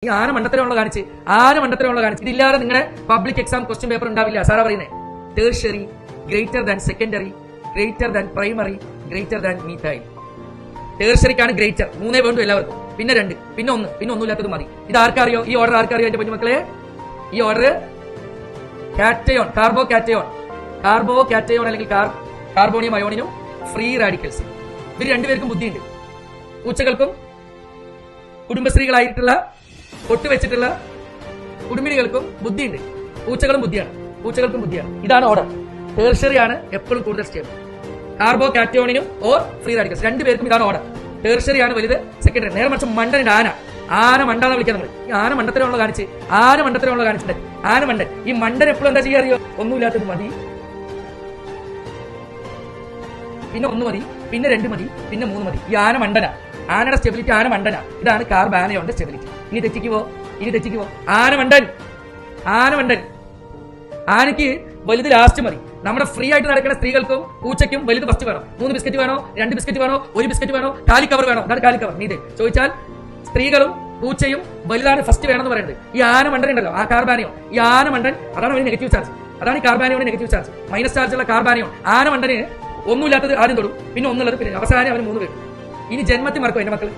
ഈ മണ്ടത്തരമുള്ള കാണിച്ച് ഇതില്ലാതെ നിങ്ങളുടെ പബ്ലിക് എക്സാം ക്വസ്റ്റ്യൻ പേപ്പർ ഉണ്ടാവില്ല. സാറാ പറയുന്നത് tertiary greater than secondary greater than primary greater than methyl. ടേർഷ്യറിക്കാണ് ഗ്രേറ്റർ, 3 വേണ്ടു എല്ലാവർക്കും, പിന്നെ 2, പിന്നെ 1, പിന്നെ ഒന്നുമില്ലാത്തത് മതി. ഇത് ആർക്കറിയോ? ഈ ഓർഡർ ആർക്കറിയോ എന്റെ കുഞ്ഞുമക്കളെ? ഈ ഓർഡർ കാറ്റയോൺ, കാർബോ കാറ്റയോൺ അല്ലെങ്കിൽ കാർബോണിയം അയോണിനും ഫ്രീ റാഡിക്കൽസ്. ഇവർ രണ്ടുപേർക്കും ബുദ്ധിയുണ്ട്. പൂച്ചകൾക്കും കുടുംബശ്രീകളായിട്ടുള്ള ഒട്ടുവെച്ചിട്ടുള്ള കുടുംബിനികൾക്കും ബുദ്ധിയുണ്ട്. പൂച്ചകൾക്കും ബുദ്ധിയാണ്. ഇതാണ് ഓർഡർ. ടേർഷ്യറി ആണ് എപ്പോഴും കൂടുതൽ സ്റ്റേബിൾ. കാർബോ കാറ്റയോണിനും ഓർ ഫ്രീ റാഡിക്കൽസ് രണ്ടുപേർക്കും ഇതാണ് ഓർഡർ. ടേർഷ്യറി ആണ് വലുത്, സെക്കൻഡറി. നേരെ മറിച്ച് മണ്ടനുണ്ട് ആന മണ്ടാന്ന് വിളിക്കാൻ നമ്മൾ. ഈ മണ്ടത്തരമുള്ള കാണിച്ചിട്ട് മണ്ടൻ. ഈ മണ്ടൻ എപ്പോഴും എന്താ ചെയ്യാറിയോ? ഒന്നുമില്ലാത്തത് മതി, പിന്നെ 1 മതി, പിന്നെ 2 മതി, പിന്നെ 3 മതി. ഈ മണ്ടനാ. ആനയുടെ സ്റ്റെബിലിറ്റി മണ്ടനാ. ഇതാണ് കാർബാനയോന്റെ സ്റ്റെബിലിറ്റി. ഇനി തെറ്റിക്കുവോ? ആനമണ്ടൻ. ആനയ്ക്ക് വലുത് ലാസ്റ്റ് മതി. നമ്മുടെ ഫ്രീ ആയിട്ട് നടക്കുന്ന സ്ത്രീകൾക്കും പൂച്ചയ്ക്കും വലുത് ഫസ്റ്റ് വേണം. 3 ബിസ്ക്കറ്റ് വേണോ, 2 ബിസ്ക്കറ്റ് വേണോ, 1 ബിസ്ക്കറ്റ് വേണോ, കാലിക്കവർ വേണോ? അതാണ് കാലിക്കവർ. നീ ചോദിച്ചാൽ സ്ത്രീകളും പൂച്ചയും വലുതാണ് ഫസ്റ്റ് വേണമെന്ന് പറയുന്നത്. ഈ മണ്ടൻ ഉണ്ടല്ലോ, ആ കാർബാനിയോ, ഈ മണ്ടൻ, അതാണ് ഒരു നെഗറ്റീവ് ചാർജ്. അതാണ് ഈ കാർബാനിയോടെ നെഗറ്റീവ് ചാർജ്. മൈനസ് ചാർജ് ഉള്ള കാർബാനിയോ. മണ്ടന് ഒന്നുമില്ലാത്തത് ആദ്യം തൊടും, പിന്നെ ഒന്നുള്ളത്, പിന്നെ അവസാനം അവന് 3 പേരും. ഇനി ജന്മത്തിൽ മറക്കും എന്റെ മക്കൾ.